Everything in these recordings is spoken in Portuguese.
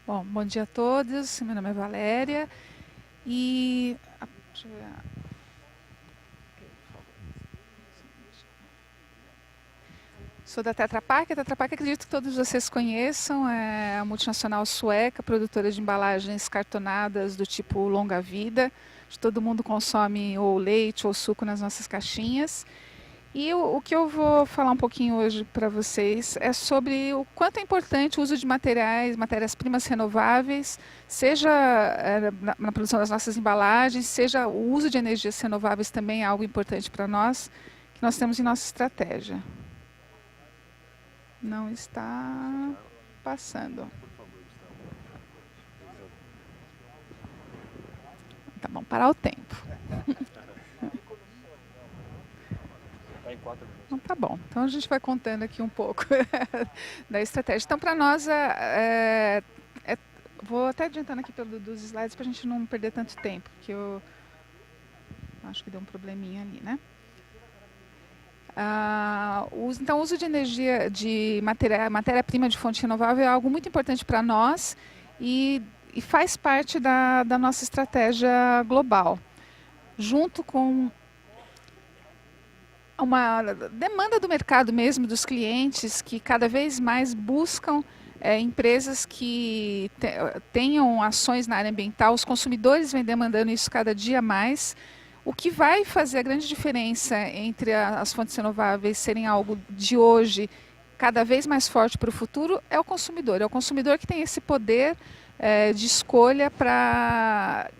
Bom dia a todos. Meu nome é Valéria e deixa eu ver. Sou da Tetra Pak. A Tetra Pak, acredito que todos vocês conheçam, é a multinacional sueca, produtora de embalagens cartonadas do tipo longa vida. Todo mundo consome ou leite ou suco nas nossas caixinhas. E o que eu vou falar um pouquinho hoje para vocês é sobre o quanto é importante o uso de matérias-primas renováveis, seja na produção das nossas embalagens, seja o uso de energias renováveis também é algo importante para nós, que nós temos em nossa estratégia. Não está passando. Tá bom, parar o tempo. Está em 4 minutos. Então, tá bom. Então a gente vai contando aqui um pouco da estratégia. Então, para nós, vou até adiantando aqui dos slides para a gente não perder tanto tempo, porque eu acho que deu um probleminha ali, né? Então, o uso de energia, de matéria-prima de fonte renovável é algo muito importante para nós e faz parte da nossa estratégia global, junto com uma demanda do mercado mesmo, dos clientes, que cada vez mais buscam empresas que tenham ações na área ambiental. Os consumidores vêm demandando isso cada dia mais. O que vai fazer a grande diferença entre as fontes renováveis serem algo de hoje, cada vez mais forte para o futuro, é o consumidor. É o consumidor que tem esse poder de escolha para,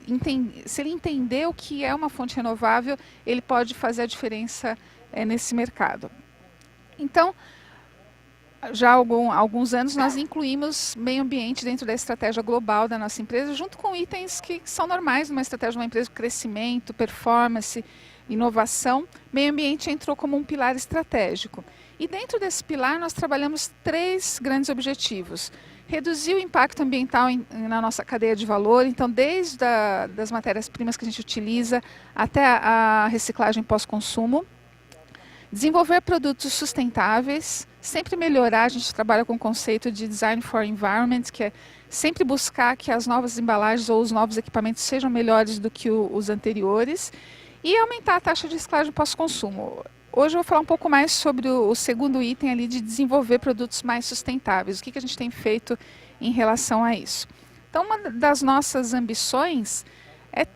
se ele entender o que é uma fonte renovável, ele pode fazer a diferença nesse mercado. Então, já há alguns anos nós incluímos meio ambiente dentro da estratégia global da nossa empresa, junto com itens que são normais numa estratégia de uma empresa: crescimento, performance, inovação. Meio ambiente entrou como um pilar estratégico. E dentro desse pilar nós trabalhamos 3 grandes objetivos: reduzir o impacto ambiental na nossa cadeia de valor, então desde das matérias-primas que a gente utiliza até a reciclagem pós-consumo; desenvolver produtos sustentáveis, sempre melhorar. A gente trabalha com o conceito de Design for Environment, que é sempre buscar que as novas embalagens ou os novos equipamentos sejam melhores do que os anteriores, e aumentar a taxa de reciclagem pós-consumo. Hoje eu vou falar um pouco mais sobre o segundo item ali, de desenvolver produtos mais sustentáveis. O que a gente tem feito em relação a isso? Então, uma das nossas ambições é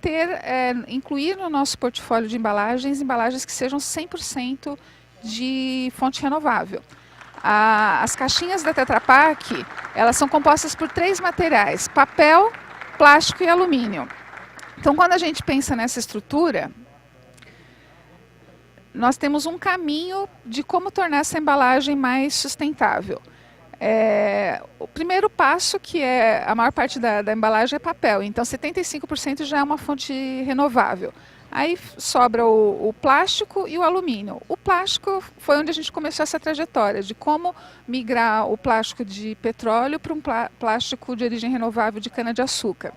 incluir no nosso portfólio de embalagens que sejam 100% de fonte renovável. As caixinhas da Tetra Pak, elas são compostas por 3 materiais: papel, plástico e alumínio. Então, quando a gente pensa nessa estrutura, nós temos um caminho de como tornar essa embalagem mais sustentável. O primeiro passo, que é a maior parte da embalagem, é papel. Então, 75% já é uma fonte renovável. Aí sobra o plástico e o alumínio. O plástico foi onde a gente começou essa trajetória de como migrar o plástico de petróleo para um plástico de origem renovável de cana-de-açúcar.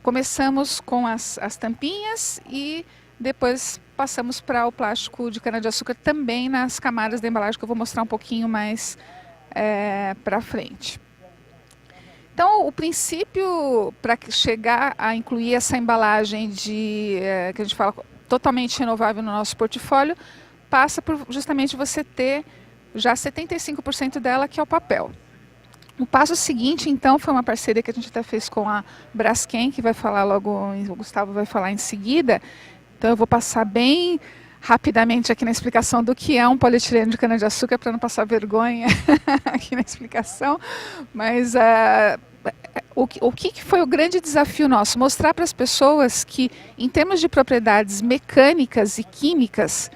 Começamos com as tampinhas e depois passamos para o plástico de cana-de-açúcar também nas camadas da embalagem, que eu vou mostrar um pouquinho mais para frente. Então, o princípio para chegar a incluir essa embalagem que a gente fala totalmente renovável no nosso portfólio, passa por justamente você ter já 75% dela, que é o papel. O passo seguinte, então, foi uma parceria que a gente até fez com a Braskem, que vai falar logo, o Gustavo vai falar em seguida. Então, eu vou passar bem rapidamente aqui na explicação do que é um polietileno de cana-de-açúcar, para não passar vergonha aqui na explicação. Mas o que foi o grande desafio nosso? Mostrar para as pessoas que, em termos de propriedades mecânicas e químicas,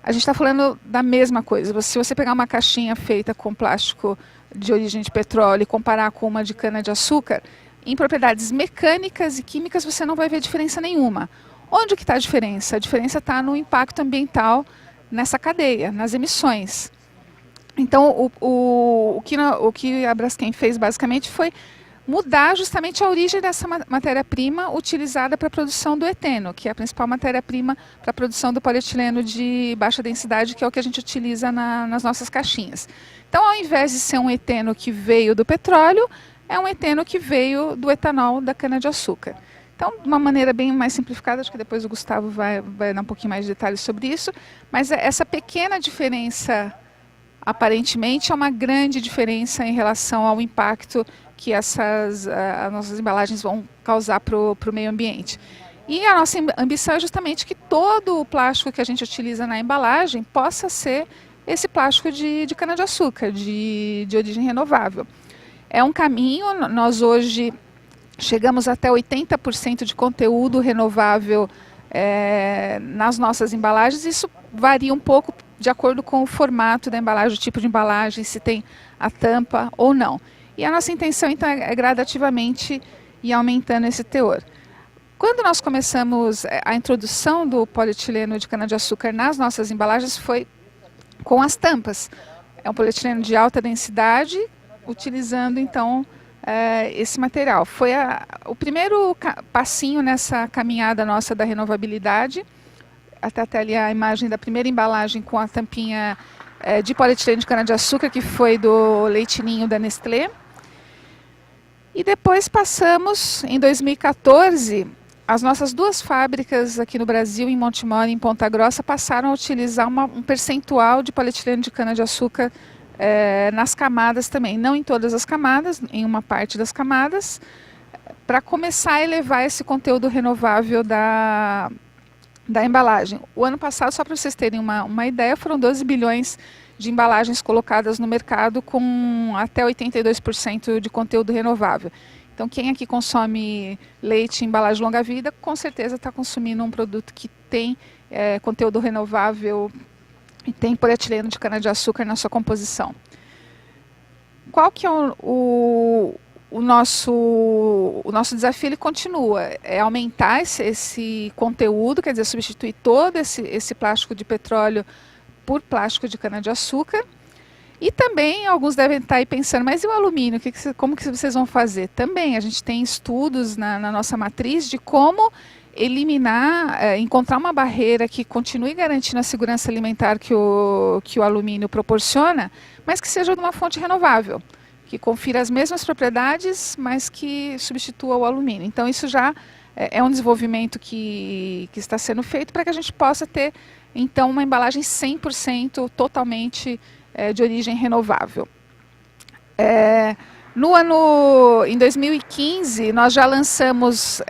a gente está falando da mesma coisa. Se você pegar uma caixinha feita com plástico de origem de petróleo e comparar com uma de cana-de-açúcar, em propriedades mecânicas e químicas você não vai ver diferença nenhuma. Onde que está a diferença? A diferença está no impacto ambiental nessa cadeia, nas emissões. Então, o que a Braskem fez basicamente foi mudar justamente a origem dessa matéria-prima utilizada para a produção do eteno, que é a principal matéria-prima para a produção do polietileno de baixa densidade, que é o que a gente utiliza nas nossas caixinhas. Então, ao invés de ser um eteno que veio do petróleo, é um eteno que veio do etanol da cana-de-açúcar. Então, de uma maneira bem mais simplificada, acho que depois o Gustavo vai dar um pouquinho mais de detalhes sobre isso, mas essa pequena diferença, aparentemente, é uma grande diferença em relação ao impacto que as nossas embalagens vão causar para o meio ambiente. E a nossa ambição é justamente que todo o plástico que a gente utiliza na embalagem possa ser esse plástico de cana-de-açúcar, de origem renovável. É um caminho, nós hoje chegamos até 80% de conteúdo renovável nas nossas embalagens. Isso varia um pouco de acordo com o formato da embalagem, o tipo de embalagem, se tem a tampa ou não. E a nossa intenção, então, é gradativamente ir aumentando esse teor. Quando nós começamos a introdução do polietileno de cana-de-açúcar nas nossas embalagens, foi com as tampas. É um polietileno de alta densidade, utilizando, então, esse material. Foi o primeiro passinho nessa caminhada nossa da renovabilidade. Até ali a imagem da primeira embalagem com a tampinha de polietileno de cana-de-açúcar, que foi do Leite Ninho da Nestlé. E depois passamos, em 2014, as nossas duas fábricas aqui no Brasil, em Montemor e em Ponta Grossa, passaram a utilizar um percentual de polietileno de cana-de-açúcar nas camadas também, não em todas as camadas, em uma parte das camadas, para começar a elevar esse conteúdo renovável da embalagem. O ano passado, só para vocês terem uma ideia, foram 12 bilhões de embalagens colocadas no mercado com até 82% de conteúdo renovável. Então, quem aqui consome leite em embalagem longa-vida, com certeza está consumindo um produto que tem conteúdo renovável e tem polietileno de cana-de-açúcar na sua composição. Qual que é o nosso desafio? Ele continua, é aumentar esse conteúdo, quer dizer, substituir todo esse plástico de petróleo por plástico de cana-de-açúcar. E também alguns devem estar aí pensando, mas e o alumínio? Como que vocês vão fazer? Também a gente tem estudos na nossa matriz de como eliminar, encontrar uma barreira que continue garantindo a segurança alimentar que o alumínio proporciona, mas que seja de uma fonte renovável, que confira as mesmas propriedades, mas que substitua o alumínio. Então isso já é um desenvolvimento que está sendo feito para que a gente possa ter, então, uma embalagem 100% totalmente de origem renovável. Em 2015, nós já lançamos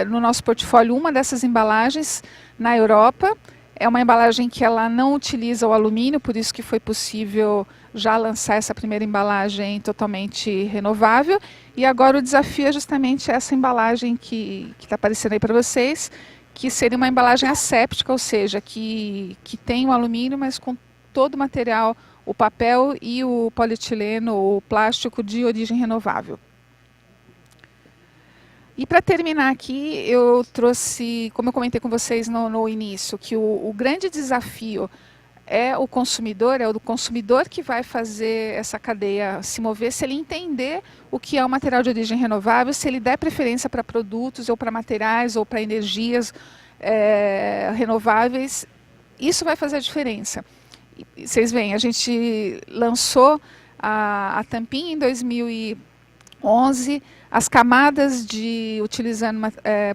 no nosso portfólio uma dessas embalagens na Europa. É uma embalagem que ela não utiliza o alumínio, por isso que foi possível já lançar essa primeira embalagem totalmente renovável. E agora o desafio é justamente essa embalagem que está aparecendo aí para vocês, que seria uma embalagem asséptica, ou seja, que tem o alumínio, mas com todo o material, o papel e o polietileno, o plástico de origem renovável. E para terminar aqui, eu trouxe, como eu comentei com vocês no início, que o grande desafio é o consumidor que vai fazer essa cadeia se mover, se ele entender o que é um material de origem renovável, se ele der preferência para produtos ou para materiais ou para energias renováveis, isso vai fazer a diferença. E vocês veem, a gente lançou a tampinha em 2011, as camadas utilizando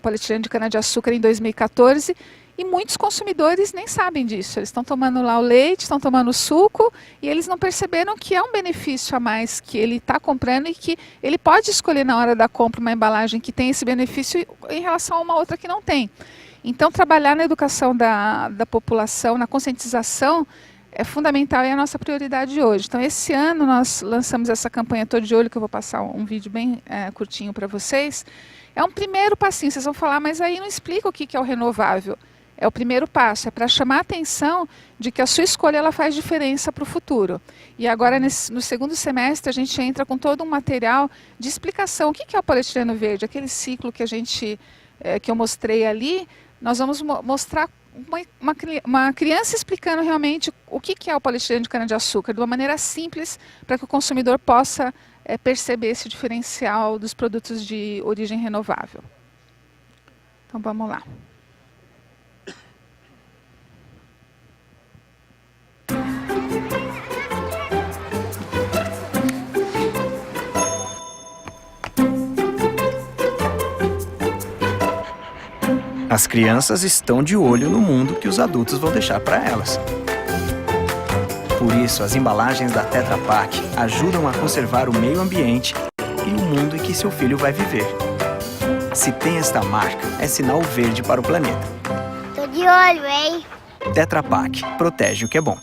polietileno de cana-de-açúcar em 2014, e muitos consumidores nem sabem disso. Eles estão tomando lá o leite, estão tomando o suco, e eles não perceberam que é um benefício a mais que ele está comprando e que ele pode escolher na hora da compra uma embalagem que tem esse benefício em relação a uma outra que não tem. Então, trabalhar na educação da população, na conscientização, é fundamental e é a nossa prioridade hoje. Então, esse ano nós lançamos essa campanha Tô de Olho, que eu vou passar um vídeo bem curtinho para vocês. É um primeiro passinho, vocês vão falar, mas aí não explica o que é o renovável. É o primeiro passo, é para chamar a atenção de que a sua escolha ela faz diferença para o futuro. E agora, no segundo semestre, a gente entra com todo um material de explicação. O que é o polietileno verde? Aquele ciclo que que eu mostrei ali, nós vamos mostrar uma criança explicando realmente o que é o polietileno de cana-de-açúcar, de uma maneira simples, para que o consumidor possa perceber esse diferencial dos produtos de origem renovável. Então, vamos lá. As crianças estão de olho no mundo que os adultos vão deixar para elas. Por isso, as embalagens da Tetra Pak ajudam a conservar o meio ambiente e o mundo em que seu filho vai viver. Se tem esta marca, é sinal verde para o planeta. Tô de olho, hein? Tetra Pak, protege o que é bom.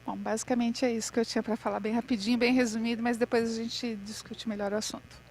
Bom, basicamente é isso que eu tinha para falar, bem rapidinho, bem resumido, mas depois a gente discute melhor o assunto.